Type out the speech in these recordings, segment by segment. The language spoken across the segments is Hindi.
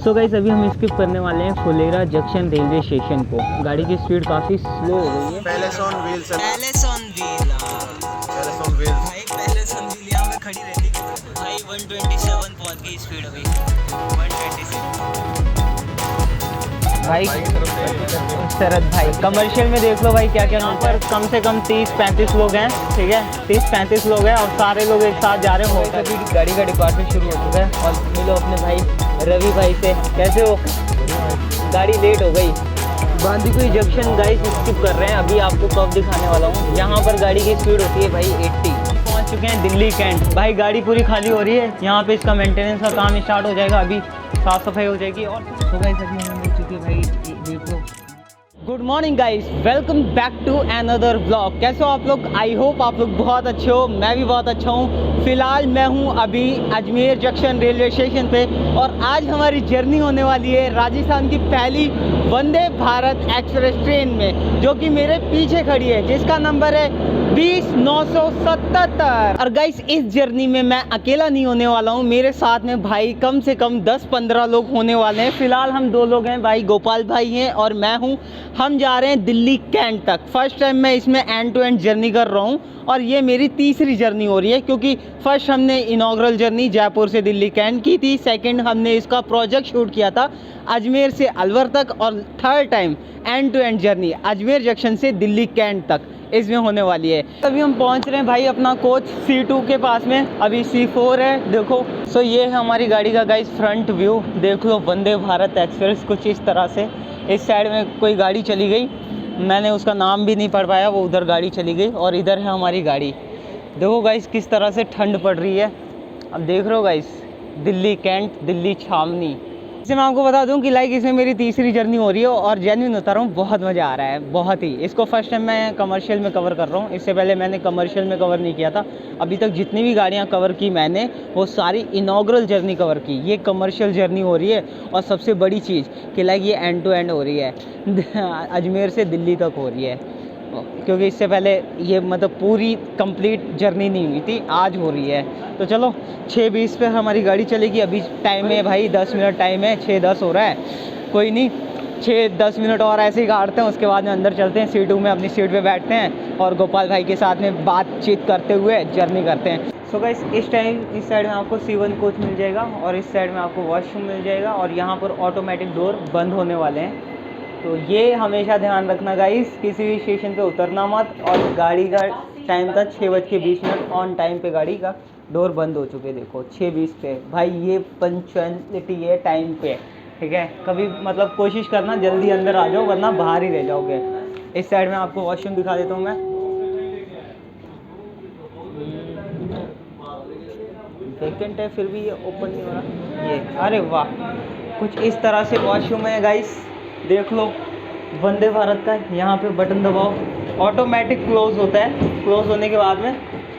सो गाइस अभी हम स्किप करने वाले हैं फुलेरा जंक्शन रेलवे स्टेशन को। गाड़ी की स्पीड काफ़ी स्लो हो गई है। Palace on wheels palace on wheel भाई, पैलेस ऑन व्हील यहाँ पे खड़ी रहती भाई। 127 पहुंच गई स्पीड अभी, 127 भाई। शरद भाई कमर्शियल में देख लो भाई क्या क्या यहाँ पर कम से कम 30-35 लोग हैं, ठीक है 30-35 लोग हैं और सारे लोग एक साथ जा रहे हो। अभी गाड़ी का डिपार्टमेंट शुरू हो चुका है और मिलो अपने भाई रवि भाई से। कैसे हो? गाड़ी लेट हो गई। बांदीकुई जंक्शन गाइस स्किप कर रहे हैं, अभी आपको कब दिखाने वाला हूँ। यहाँ पर गाड़ी की स्पीड होती है भाई 80। पहुँच चुके हैं दिल्ली कैंट। भाई गाड़ी पूरी खाली हो रही है, यहाँ पे इसका मेंटेनेंस का काम स्टार्ट हो जाएगा, अभी साफ सफाई हो जाएगी। और तो गाइस अभी हमें मिल चुकी है भाई, देखो। Good morning guys, welcome back to another vlog. कैसे हो आप लोग? आई होप आप लोग बहुत अच्छे हो, मैं भी बहुत अच्छा हूँ। फिलहाल मैं हूँ अभी अजमेर जंक्शन रेलवे स्टेशन पे और आज हमारी जर्नी होने वाली है राजस्थान की पहली वंदे भारत एक्सप्रेस ट्रेन में, जो कि मेरे पीछे खड़ी है, जिसका नंबर है 20-977। और गाइस इस जर्नी में मैं अकेला नहीं होने वाला हूँ, मेरे साथ में भाई कम से कम 10-15 लोग होने वाले हैं। फिलहाल हम 2 लोग हैं भाई, गोपाल भाई हैं और मैं हूँ। हम जा रहे हैं दिल्ली कैंट तक। फर्स्ट टाइम मैं इसमें एंड टू एंड जर्नी कर रहा हूँ और ये मेरी तीसरी जर्नी हो रही है, क्योंकि फर्स्ट हमने इनॉग्रल जर्नी जयपुर से दिल्ली कैंट की थी, सेकंड हमने इसका प्रोजेक्ट शूट किया था अजमेर से अलवर तक, और third time end to end journey Ajmer junction से दिल्ली कैंट तक इसमें होने वाली है। अभी हम पहुंच रहे हैं भाई अपना कोच C2 के पास में, अभी C4 है देखो। सो ये है हमारी गाड़ी का गाइस फ्रंट व्यू, देख लो वंदे भारत एक्सप्रेस कुछ इस तरह से। इस साइड में कोई गाड़ी चली गई, मैंने उसका नाम भी नहीं पढ़ पाया, वो उधर गाड़ी चली गई। और इधर है हमारी गाड़ी, देखो गाइस किस तरह से ठंड पड़ रही है। अब देख रहे हो गाइस दिल्ली कैंट, दिल्ली छावनी। इसे मैं आपको बता दूं कि लाइक इसमें मेरी तीसरी जर्नी हो रही है और जेन्युइन बता रहा हूँ, बहुत मज़ा आ रहा है, बहुत ही। इसको फर्स्ट टाइम मैं कमर्शियल में कवर कर रहा हूँ, इससे पहले मैंने कमर्शियल में कवर नहीं किया था। अभी तक जितनी भी गाड़ियाँ कवर की मैंने, वो सारी इनॉग्रल जर्नी कवर की। ये कमर्शियल जर्नी हो रही है और सबसे बड़ी चीज़ कि लाइक ये एंड टू एंड हो रही है अजमेर से दिल्ली तक हो रही है, क्योंकि इससे पहले ये मतलब पूरी कंप्लीट जर्नी नहीं हुई थी, आज हो रही है। तो चलो 6:20 पे हमारी गाड़ी चलेगी। अभी टाइम है भाई 10 मिनट टाइम है, 6:10 हो रहा है। कोई नहीं, 6-10 मिनट और ऐसे ही काटते हैं, उसके बाद में अंदर चलते हैं C2 में, अपनी सीट पे बैठते हैं और गोपाल भाई के साथ में बातचीत करते हुए जर्नी करते हैं। सो गाइस इस टाइम इस साइड में आपको C1 कोच मिल जाएगा और इस साइड में आपको वॉशरूम मिल जाएगा और यहाँ पर ऑटोमेटिक डोर बंद होने वाले हैं। तो ये हमेशा ध्यान रखना गाइस, किसी भी स्टेशन पे उतरना मत। और गाड़ी का टाइम था 6:20, ऑन टाइम पे गाड़ी का डोर बंद हो चुके, देखो 6:20 पे। भाई ये पंक्चुअलिटी है टाइम पे, ठीक है। कभी मतलब कोशिश करना जल्दी अंदर आ जाओ, वरना बाहर ही रह जाओगे। इस साइड में आपको वॉशरूम दिखा देता हूँ मैं, वैकेंट है फिर भी ये ओपन नहीं हो रहा ये। अरे वाह, कुछ इस तरह से वॉशरूम है गाइस, देख लो वंदे भारत का। यहाँ पे बटन दबाओ, ऑटोमेटिक क्लोज होता है। क्लोज होने के बाद में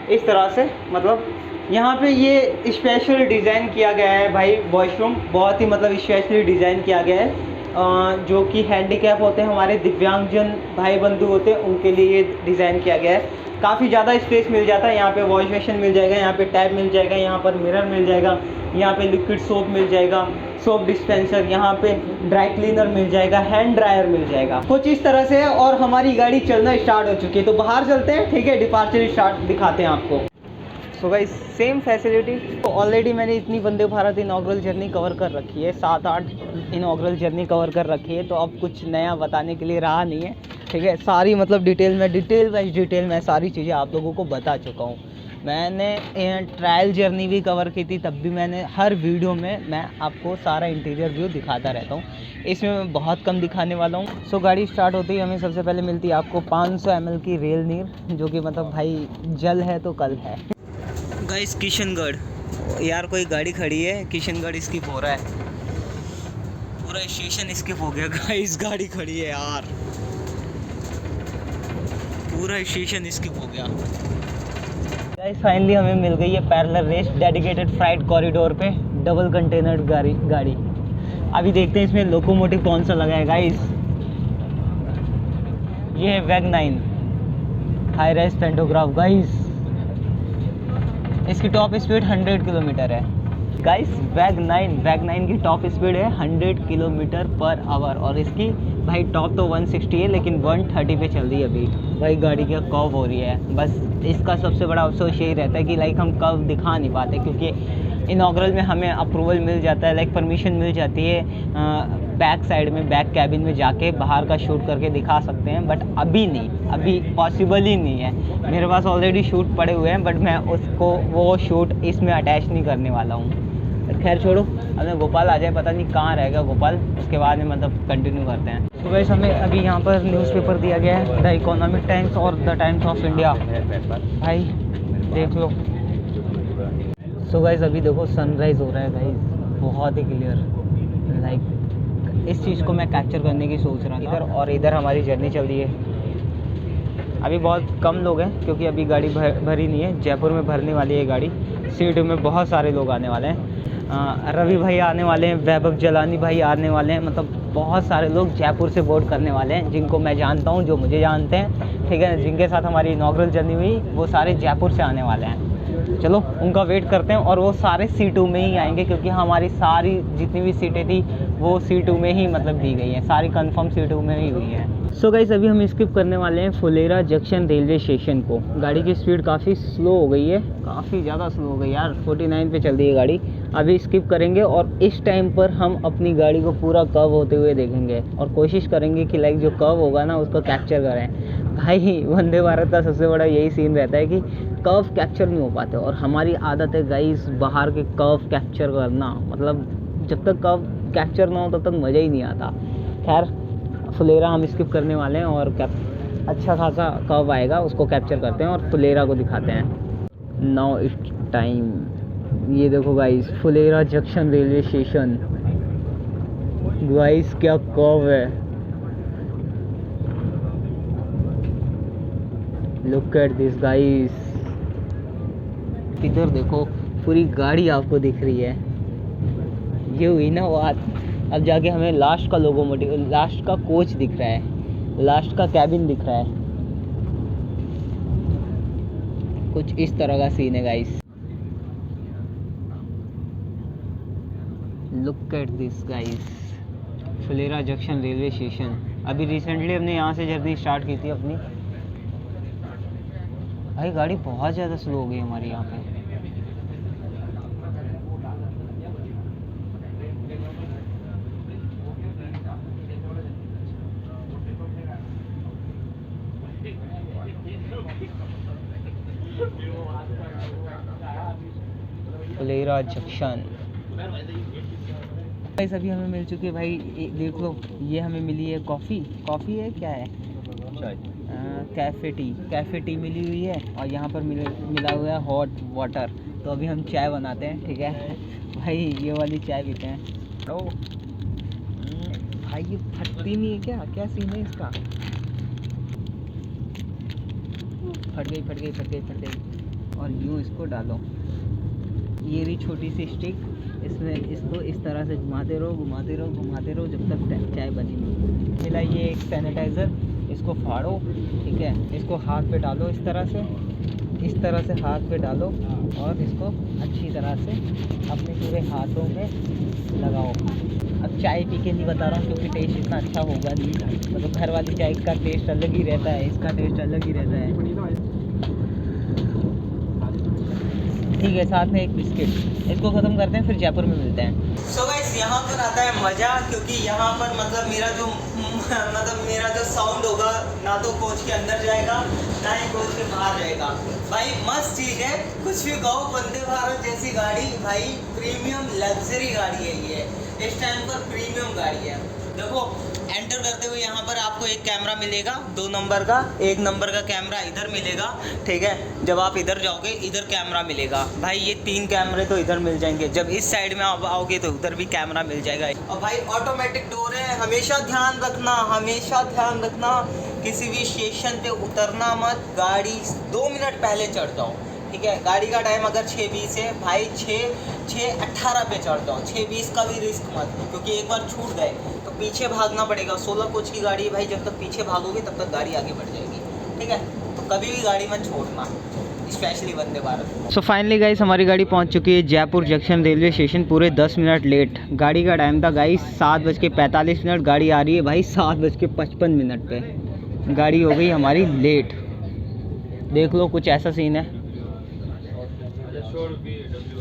इस तरह से, मतलब यहाँ पे ये स्पेशल डिज़ाइन किया गया है भाई। वॉशरूम बहुत ही मतलब स्पेशली डिज़ाइन किया गया है। जो कि हैंडीकैप होते हैं, हमारे दिव्यांगजन भाई बंधु होते हैं, उनके लिए ये डिज़ाइन किया गया है। काफ़ी ज़्यादा स्पेस मिल जाता है। यहाँ पे वॉश बेसिन मिल जाएगा, यहाँ पे टैब मिल जाएगा, यहाँ पर मिरर मिल जाएगा, यहाँ पे लिक्विड सोप मिल जाएगा, सोप डिस्पेंसर, यहाँ पे ड्राई क्लीनर मिल जाएगा, हैंड ड्रायर मिल जाएगा, कुछ इस तरह से। और हमारी गाड़ी चलना स्टार्ट हो चुकी है, तो बाहर चलते हैं, ठीक है। डिपार्चर स्टार्ट दिखाते हैं आपको। So guys same facility. तो ऑलरेडी मैंने इतनी Vande Bharat inaugural journey cover कर रखी है, 7-8 इनॉग्रल जर्नी कवर कर रखी है, तो अब कुछ नया बताने के लिए रहा नहीं है, ठीक है। सारी मतलब डिटेल में सारी चीज़ें आप लोगों को बता चुका हूँ। मैंने ट्रायल जर्नी भी कवर की थी, तब भी मैंने हर वीडियो में मैं आपको सारा इंटीरियर व्यू दिखाता रहता हूँ। इसमें मैं बहुत कम दिखाने वाला हूँ। सो गाड़ी स्टार्ट होती है, हमें सबसे पहले मिलती है आपको 500 ml की रेल नीर, जो कि मतलब भाई जल है तो कल है। गाइस किशनगढ़ यार, कोई गाड़ी खड़ी है, किशनगढ़ स्किप हो रहा है, पूरा स्टेशन स्किप हो गया गाइस। गाड़ी खड़ी है यार, पूरा स्टेशन स्किप हो गया गाइस। फाइनली हमें मिल गई है parallel race dedicated freight corridor पे, डबल कंटेनर गाड़ी। अभी देखते हैं इसमें लोकोमोटिव कौन सा लगा है गाइस। ये है WAG9 high rise pantograph guys. इसकी टॉप स्पीड 100 किलोमीटर है। गाइस वैग 9 की टॉप स्पीड है 100 किलोमीटर पर आवर और इसकी भाई टॉप तो 160 है लेकिन 130 पे चल रही है अभी। भाई गाड़ी की कर्व हो रही है, बस इसका सबसे बड़ा अफसोस यही रहता है कि लाइक हम कर्व दिखा नहीं पाते, क्योंकि इनॉग्रल में हमें अप्रूवल मिल जाता है, लाइक परमिशन मिल जाती है बैक साइड में, बैक कैबिन में जाके बाहर का शूट करके दिखा सकते हैं, बट अभी नहीं, अभी पॉसिबल ही नहीं है। मेरे पास ऑलरेडी शूट पड़े हुए हैं, बट मैं उसको वो शूट इसमें अटैच नहीं करने वाला हूँ। खैर छोड़ो, हमें गोपाल आ जाए, पता नहीं कहाँ रहेगा गोपाल, उसके बाद में मतलब कंटिन्यू करते हैं। तो वैसे हमें अभी यहाँ पर न्यूज़पेपर दिया गया है, द इकोनॉमिक टाइम्स और द टाइम्स ऑफ इंडिया। भाई देख लो। सो गाइस अभी देखो सनराइज़ हो रहा है गाइस, बहुत ही क्लियर। लाइक इस चीज़ को मैं कैप्चर करने की सोच रहा था। इधर और इधर हमारी जर्नी चल रही है। अभी बहुत कम लोग हैं क्योंकि अभी गाड़ी भरी नहीं है, जयपुर में भरने वाली है गाड़ी। सीट में बहुत सारे लोग आने वाले हैं। रवि भाई आने वाले हैं, वैभव जलानी भाई आने वाले हैं, मतलब बहुत सारे लोग जयपुर से बोर्ड करने वाले हैं, जिनको मैं जानता हूँ, जो मुझे जानते हैं, ठीक है, जिनके साथ हमारी इनॉग्रल जर्नी हुई, वो सारे जयपुर से आने वाले हैं। चलो उनका वेट करते हैं, और वो सारे C2 में ही आएंगे क्योंकि हमारी सारी जितनी भी सीटें थी वो C2 में ही मतलब दी गई हैं, सारी कंफर्म C2 में ही हुई हैं। सो गाइस अभी हम स्किप करने वाले हैं फुलेरा जंक्शन रेलवे स्टेशन को। गाड़ी की स्पीड काफ़ी स्लो हो गई है, काफ़ी ज़्यादा स्लो हो गई यार, 49 पे चल रही है गाड़ी। अभी स्किप करेंगे और इस टाइम पर हम अपनी गाड़ी को पूरा कर्व होते हुए देखेंगे और कोशिश करेंगे कि लाइक जो कर्व होगा ना उसको कैप्चर करें। भाई वंदे भारत का सबसे बड़ा यही सीन रहता है कि कर्व कैप्चर नहीं हो पाते, और हमारी आदत है गाइस बाहर के कर्व कैप्चर करना, मतलब जब तक कर्व कैप्चर ना हो तब तक मज़ा ही नहीं आता। खैर फुलेरा हम स्किप करने वाले हैं और अच्छा खासा कर्व आएगा, उसको कैप्चर करते हैं और फुलेरा को दिखाते हैं। Now it's time. ये देखो guys Phulera junction railway station. Guys क्या कर्व है, लुक एट दिस गाइस। इधर देखो पूरी गाड़ी आपको दिख रही है। ये हुई ना बात। अब जाके हमें लास्ट का लोकोमोटिव, लास्ट का कोच दिख रहा है, लास्ट का कैबिन दिख रहा है। कुछ इस तरह का सीन है guys. Look at this guys, Phulera junction railway station. अभी रिसेंटली हमने यहाँ से जर्नी स्टार्ट की थी अपनी। भाई गाड़ी बहुत ज़्यादा स्लो हो गई हमारी यहाँ पे। फुलेरा जंक्शन। गाइस अभी हमें मिल चुकी है भाई, देख लो ये हमें मिली है कॉफ़ी है क्या है, कैफ़े टी मिली हुई है, और यहाँ पर मिला हुआ है हॉट वाटर। तो अभी हम चाय बनाते हैं, ठीक है भाई, ये वाली चाय पीते हैं। तो भाई ये फटती नहीं है क्या सीन है इसका। फट गई। और यूँ इसको डालो, ये रही छोटी सी स्टिक, इसमें इसको इस तरह से घुमाते रहो जब तक चाय बनी नहीं। मिला ये एक सैनिटाइज़र, इसको फाड़ो, ठीक है, इसको हाथ पे डालो, इस तरह से हाथ पे डालो और इसको अच्छी तरह से अपने पूरे हाथों में लगाओ। अब चाय पी के नहीं बता रहा हूँ क्योंकि टेस्ट इतना अच्छा होगा नहीं, मतलब घर वाली चाय का टेस्ट अलग ही रहता है, इसका टेस्ट अलग ही रहता है। ठीक है, साथ में एक बिस्किट। इसको ख़त्म करते हैं, फिर जयपुर में मिलते हैं। सो गाइस यहाँ पर आता है मज़ा, क्योंकि यहाँ पर मतलब मेरा जो साउंड होगा ना तो कोच के अंदर जाएगा ना ही कोच के बाहर जाएगा। भाई मस्त चीज़ है, कुछ भी कहो, वंदे भारत जैसी गाड़ी भाई, प्रीमियम लग्जरी गाड़ी है ये, इस टाइम पर प्रीमियम गाड़ी है। देखो एंटर करते हुए यहाँ पर आपको एक कैमरा मिलेगा 2 नंबर का, 1 नंबर का कैमरा इधर मिलेगा, ठीक है। जब आप इधर जाओगे इधर कैमरा मिलेगा भाई, ये 3 कैमरे तो इधर मिल जाएंगे। जब इस साइड में आप आओगे तो उधर भी कैमरा मिल जाएगा। और भाई ऑटोमेटिक डोर है, हमेशा ध्यान रखना किसी भी स्टेशन पे उतरना मत, गाड़ी 2 मिनट पहले चढ़ जाओ, ठीक है। गाड़ी का टाइम अगर 6:20 है भाई 6:18 पे चढ़ जाओ, 6:20 का भी रिस्क मत, क्योंकि एक बार छूट गए तो पीछे भागना पड़ेगा। 16 कोच की गाड़ी है भाई, जब तक पीछे भागोगे तब तक गाड़ी आगे बढ़ जाएगी, ठीक है। तो कभी भी गाड़ी मत छोड़ना, specially Vande Bharat. So finally guys हमारी गाड़ी पहुंच चुकी है जयपुर जंक्शन रेलवे स्टेशन, पूरे 10 मिनट लेट। गाड़ी का टाइम था गाइस 7:45, गाड़ी आ रही है भाई 7:55 पे। गाड़ी हो गई हमारी लेट। देख लो कुछ ऐसा सीन है।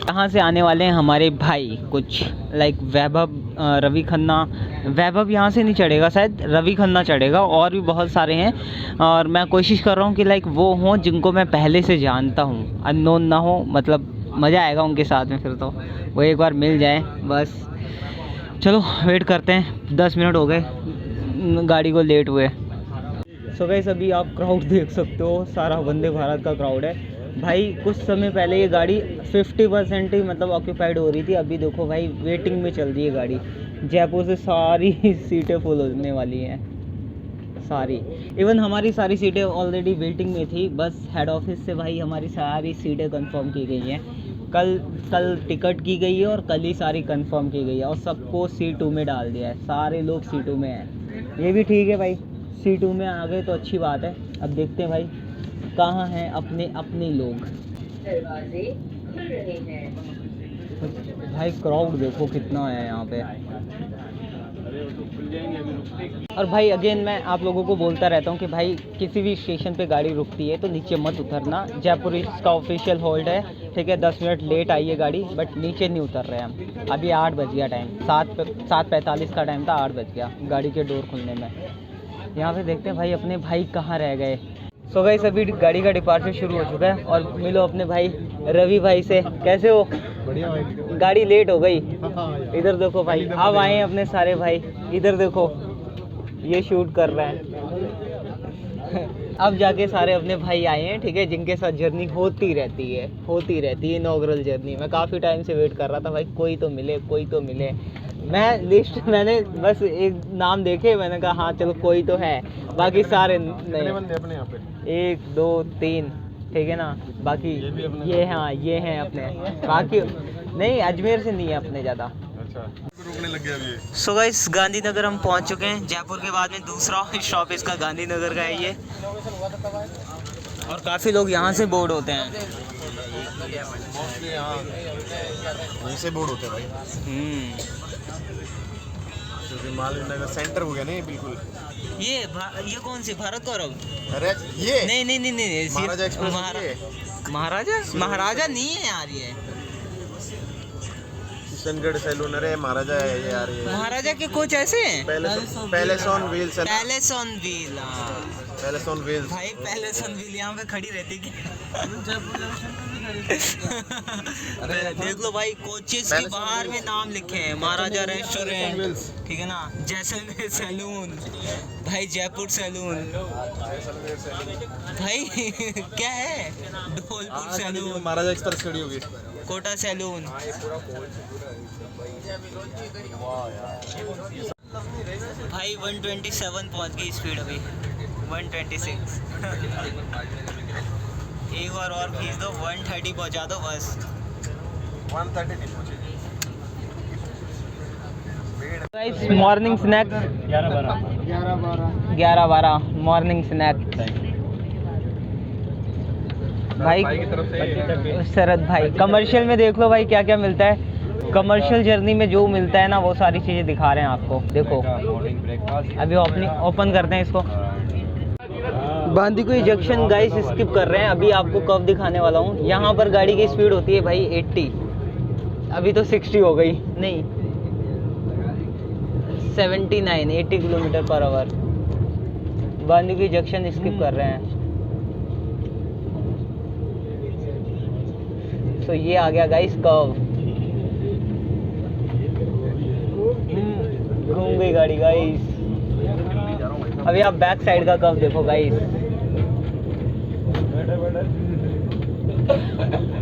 यहाँ से आने वाले हैं हमारे भाई कुछ लाइक वैभव, रवि खन्ना। वैभव यहाँ से नहीं चढ़ेगा शायद, रवि खन्ना चढ़ेगा, और भी बहुत सारे हैं। और मैं कोशिश कर रहा हूँ कि लाइक वो हों जिनको मैं पहले से जानता हूँ, अननोन ना हो, मतलब मज़ा आएगा उनके साथ में। फिर तो वो एक बार मिल जाए बस। चलो वेट करते हैं, 10 मिनट हो गए गाड़ी को लेट हुए। सो गाइस अभी आप क्राउड देख सकते हो, सारा वंदे भारत का क्राउड है भाई। कुछ समय पहले ये गाड़ी 50% ही मतलब ऑक्यूपाइड हो रही थी। अभी देखो भाई वेटिंग में चल रही है गाड़ी। जयपुर से सारी सीटें फुल होने वाली हैं, सारी। इवन हमारी सारी सीटें ऑलरेडी वेटिंग में थी। बस हेड ऑफिस से भाई हमारी सारी सीटें कंफर्म की गई हैं। कल टिकट की गई है और कल ही सारी कंफर्म की गई है, और सबको C2 में डाल दिया है। सारे लोग C2 में हैं, ये भी ठीक है भाई। C2 में आ गए तो अच्छी बात है। अब देखते हैं भाई कहाँ हैं अपने लोग। दरवाजे खुल रहे हैं भाई। क्राउड देखो कितना है यहाँ पे। और भाई अगेन मैं आप लोगों को बोलता रहता हूँ कि भाई किसी भी स्टेशन पे गाड़ी रुकती है तो नीचे मत उतरना। जयपुर इसका ऑफिशियल होल्ड है, ठीक है। 10 मिनट लेट आई है गाड़ी, बट नीचे नहीं उतर रहे हम। अभी 8 बज गया टाइम, 7:45 का टाइम था, 8 बज गया गाड़ी के डोर खुलने में। यहाँ पे देखते हैं भाई अपने भाई कहाँ रह गए। सो गाइस अभी गाड़ी का डिपार्चर शुरू हो चुका है, और मिलो अपने भाई रवि भाई से। कैसे हो? बढ़िया भाई। गाड़ी लेट हो गई। इधर देखो भाई, अब आए हैं अपने सारे भाई। इधर देखो ये शूट कर रहे हैं। अब जाके सारे अपने भाई आए हैं, ठीक है, जिनके साथ जर्नी होती रहती है इनॉग्रल जर्नी। मैं काफ़ी टाइम से वेट कर रहा था भाई, कोई तो मिले। मैंने बस एक नाम देखे, मैंने कहा हाँ चलो कोई तो है। बाकी सारे नहीं, अपने यहाँ पे 1 2 3, ठीक है ना। बाकी ये हैं अपने। बाकी नहीं, अजमेर से नहीं है अपने ज़्यादा। अच्छा रुकने लग गया अभी। सो गाइस गांधीनगर हम पहुंच चुके हैं। जयपुर के बाद में दूसरा स्टॉप इसका गांधीनगर का है ये। और काफ़ी लोग यहाँ से बोर्ड होते हैं। मोस्टली यहाँ वहीं से बोर्ड होते हैं भाई। क्योंकि मालवीय नगर सेंटर हो गया नहीं बिल्कुल। ये कौन सी भारत गौरव? अरे ये नहीं महाराजा एक्सप्रेस। महाराजा नहीं है यार, ये किशनगढ़ सैलून। अरे महाराजा है ये यार। ये महाराजा के कोच ऐसे हैं। पैलेस ऑन व्हील्स भाई। पैलेस ऑन व्हील यहाँ पे खड़ी रहती है। अरे देख लो भाई, कोचेस के बाहर में नाम लिखे हैं, महाराजा रेस्टोरेंट, ठीक है ना, जैसलमेर सैलून भाई, जयपुर सैलून भाई। क्या है, धौलपुर सैलून, महाराजा एक्सप्रेस खड़ी होगी, कोटा सैलून भाई। 127 पहुंच गई स्पीड अभी, 126। एक और खींच दो, 130 पहुंचा दो बस। 130 नहीं पहुंचेगी। मॉर्निंग स्नैक 11-12 मॉर्निंग स्नैक भाई शरद भाई। कमर्शियल में देख लो भाई क्या क्या मिलता है। कमर्शियल जर्नी में जो मिलता है ना, वो सारी चीज़ें दिखा रहे हैं आपको। देखो अभी ओपन करते हैं इसको। बांदीकुई जंक्शन गाइस स्किप कर रहे हैं। अभी आपको कब दिखाने वाला हूँ। यहाँ पर गाड़ी की स्पीड होती है भाई 80, अभी तो 60 हो गई, नहीं 79, 80 kilometre per hour. Bandikui junction skip कर रहे हैं। तो ये आ गया गाइस कर्व। घूम गई गाड़ी गाइस। अभी आप बैक साइड का कर्व देखो गाइस।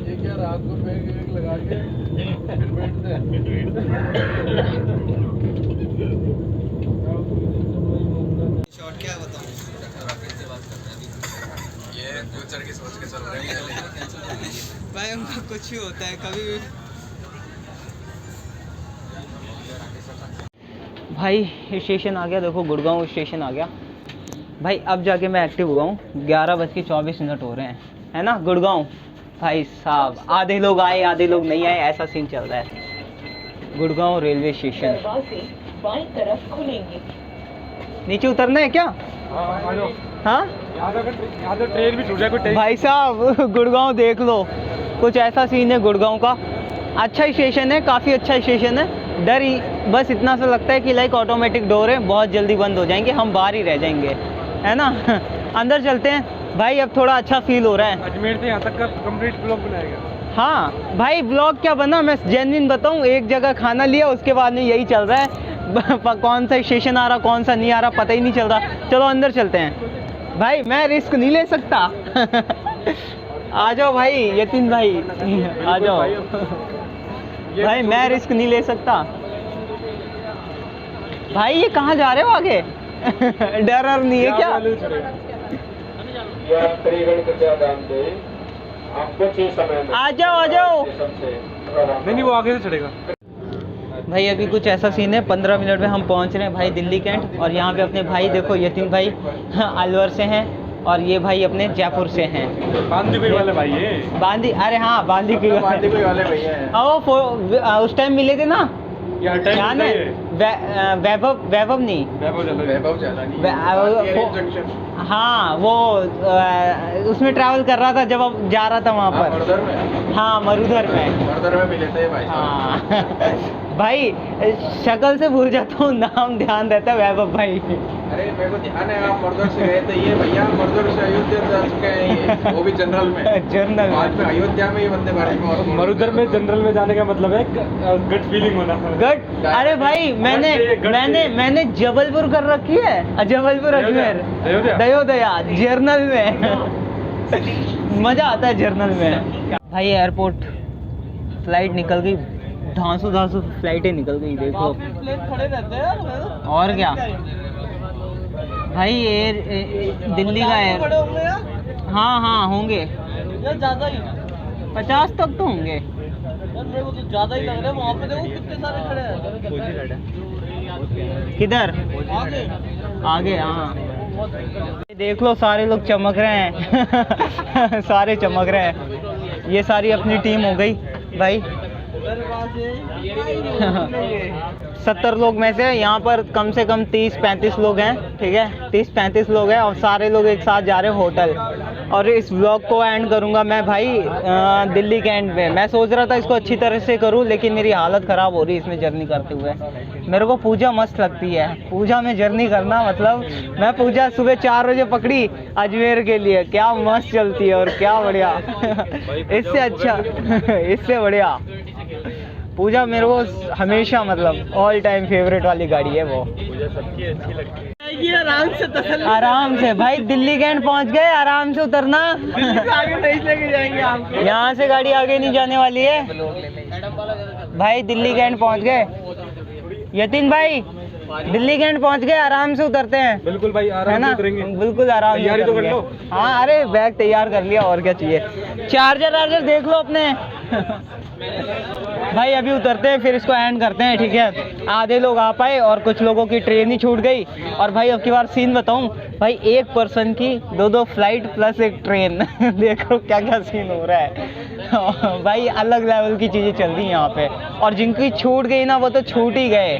ये क्या रात को बैग लगा के फिर बैठते हैं। शॉर्ट क्या बताऊं, ये फ्यूचर की सोच के चल रहे हैं भाई। उनका कुछ ही होता है कभी भी। भाई स्टेशन आ गया, देखो गुड़गांव स्टेशन आ गया भाई। अब जाके मैं एक्टिव हुआ हूँ। 11:24 हो रहे हैं। है ना, गुड़गांव। भाई साहब आधे लोग आए आधे लोग नहीं आए, ऐसा सीन चल रहा है। गुड़गांव रेलवे स्टेशन, बाईं तरफ खुलेंगे। नीचे उतरना है क्या? हाँ यहाँ तो ट्रेन भी छूट जाए। भाई साहब गुड़गांव देख लो, कुछ ऐसा सीन है गुड़गांव का। अच्छा स्टेशन है, काफ़ी अच्छा स्टेशन है। डर ही बस इतना सा लगता है कि लाइक ऑटोमेटिक डोर है, बहुत जल्दी बंद हो जाएंगे, हम बाहर ही रह जाएंगे, है ना। अंदर चलते हैं भाई, अब थोड़ा अच्छा फील हो रहा है। अजमेर से यहाँ तक का कंप्लीट ब्लॉग बनाएगा। हाँ भाई ब्लॉग क्या बना, मैं जेन्युइन बताऊँ, एक जगह खाना लिया उसके बाद में यही चल रहा है। कौन सा स्टेशन आ रहा कौन सा नहीं आ रहा पता ही नहीं चल रहा। चलो अंदर चलते हैं भाई, मैं रिस्क नहीं ले सकता। आ जाओ भाई यतीन भाई, आ जाओ भाई, मैं रिस्क नहीं ले सकता। भाई ये कहाँ जा रहे हो आगे? डर नहीं है क्या? आ जाओ आ जाओ। नहीं वो आगे से चढ़ेगा। भाई अभी कुछ ऐसा सीन है, 15 मिनट में हम पहुंच रहे हैं भाई दिल्ली कैंट। और यहाँ पे अपने भाई देखो, यतीन भाई अलवर से हैं और ये भाई अपने जयपुर से हैं। बांदीकुई वाले भाई ये। बांदी, अरे हाँ बांदीकुई वाले भैया हैं। उस टाइम मिले थे ना, टाइम है। वैभव नहीं, वैभव चला हाँ वो उसमें ट्रैवल कर रहा था जब अब जा रहा था वहाँ पर। हाँ मरुधर में मिले थे भाई। हाँ भाई शक्ल से भूल जाता हूँ, नाम ध्यान रहता है वैभव भाई। अरे मेरे को ध्यान है, आप मरुधर से गए थे। ये भैया मरुधर से अयोध्या जा चुके हैं ये, वो भी जनरल में। जनरल आज में अयोध्या में ये वंदे भारत में। मरुधर में जनरल में जाने का मतलब है गट फीलिंग होना। गट, अरे भाई मैंने जबलपुर कर रखी है, जबलपुर अजमेर दयोदया जर्नल में। मजा आता है जर्नल में। भाई एयरपोर्ट फ्लाइट निकल गई, धांसू फ्लाइटें निकल गई देखो। और क्या भाई, एयर दिल्ली का एयर, हाँ होंगे ज़्यादा ही 50 तक तो होंगे। मेरे को तो ज़्यादा ही लग रहा है। वहाँ पे देखो कितने सारे खड़े हैं। किधर? आगे हाँ देख लो, सारे लोग चमक रहे हैं। सारे चमक रहे हैं। ये सारी अपनी टीम हो गई भाई। 70 लोग में से यहाँ पर कम से कम 30-35 लोग हैं, ठीक है 30-35 लोग हैं और सारे लोग एक साथ जा रहे हैं होटल। और इस व्लॉग को एंड करूँगा मैं भाई दिल्ली कैंट में। मैं सोच रहा था इसको अच्छी तरह से करूँ, लेकिन मेरी हालत ख़राब हो रही है इसमें जर्नी करते हुए। मेरे को पूजा मस्त लगती है, पूजा में जर्नी करना मतलब, मैं पूजा सुबह 4 बजे पकड़ी अजमेर के लिए, क्या मस्त चलती है और क्या बढ़िया। इससे अच्छा इससे बढ़िया पूजा मेरे को हमेशा मतलब ऑल टाइम फेवरेट वाली गाड़ी है वो। आराम से भाई दिल्ली कैंट पहुंच गए, आराम से उतरना। आगे नहीं लेके जाएंगे आपको। यहाँ से गाड़ी आगे नहीं जाने वाली है भाई। दिल्ली कैंट पहुंच गए यतीन भाई, दिल्ली कैंट पहुंच गए, आराम से उतरते हैं। बिल्कुल भाई आराम से उतरेंगे। बिल्कुल आराम से तैयारी तो कर लो। हाँ अरे बैग तैयार कर लिया, और क्या चाहिए। चार्जर देख लो अपने। भाई अभी उतरते हैं फिर इसको एंड करते हैं, ठीक है। आधे लोग आ पाए और कुछ लोगों की ट्रेन ही छूट गई। और भाई अब की बार सीन बताऊं भाई, एक पर्सन की 2 फ्लाइट प्लस एक ट्रेन। देखो क्या क्या सीन हो रहा है। भाई अलग लेवल की चीज़ें चल रही हैं यहाँ पे, और जिनकी छूट गई ना वो तो छूट ही गए।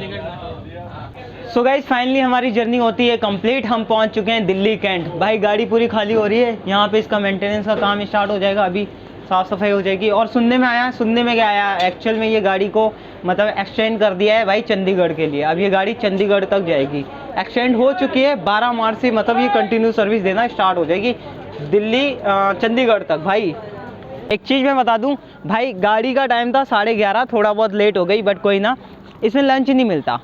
सो गाइस फाइनली हमारी जर्नी होती है कंप्लीट, हम पहुंच चुके हैं दिल्ली कैंट। भाई गाड़ी पूरी खाली हो रही है, यहाँ पे इसका मेंटेनेंस का काम स्टार्ट हो जाएगा, अभी साफ़ सफाई हो जाएगी। और सुनने में क्या आया, एक्चुअल में ये गाड़ी को मतलब एक्सटेंड कर दिया है भाई चंडीगढ़ के लिए। अब ये गाड़ी चंडीगढ़ तक जाएगी, एक्सटेंड हो चुकी है 12 मार्च से, मतलब ये कंटिन्यू सर्विस देना स्टार्ट हो जाएगी दिल्ली चंडीगढ़ तक। भाई एक चीज़ मैं बता दूं भाई, गाड़ी का टाइम था 11:30, थोड़ा बहुत लेट हो गई बट कोई ना। इसमें लंच नहीं मिलता,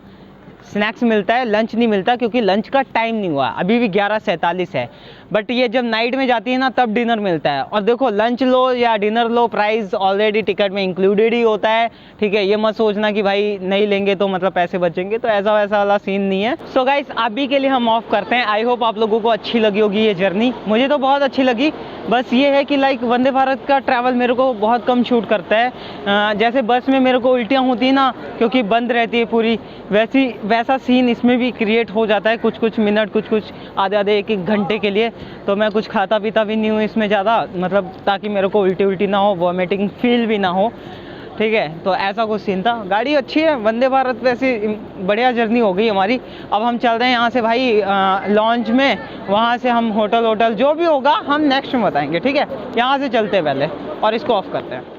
स्नैक्स मिलता है, लंच नहीं मिलता क्योंकि लंच का टाइम नहीं हुआ, अभी भी 11:47 है। बट ये जब नाइट में जाती है ना तब डिनर मिलता है। और देखो लंच लो या डिनर लो, प्राइस ऑलरेडी टिकट में इंक्लूडेड ही होता है, ठीक है। ये मत सोचना कि भाई नहीं लेंगे तो मतलब पैसे बचेंगे, तो ऐसा वैसा वाला सीन नहीं है। सो गाइस अभी के लिए हम ऑफ करते हैं। आई होप आप लोगों को अच्छी लगी होगी ये जर्नी, मुझे तो बहुत अच्छी लगी। बस ये है कि लाइक वंदे भारत का ट्रैवल मेरे को बहुत कम शूट करता है। जैसे बस में मेरे को उल्टियाँ होती है ना, क्योंकि बंद रहती है पूरी, वैसा सीन इसमें भी क्रिएट हो जाता है कुछ कुछ मिनट, कुछ आधे एक घंटे के लिए। तो मैं कुछ खाता पीता भी नहीं हूँ इसमें ज़्यादा, मतलब ताकि मेरे को उल्टी ना हो, वॉमिटिंग फील भी ना हो, ठीक है। तो ऐसा कुछ सीन था। गाड़ी अच्छी है, वंदे भारत वैसे बढ़िया जर्नी हो गई हमारी। अब हम चल रहे हैं यहाँ से भाई लॉन्च में, वहाँ से हम होटल जो भी होगा हम नेक्स्ट में बताएंगे, ठीक है। यहाँ से चलते हैं पहले और इसको ऑफ करते हैं।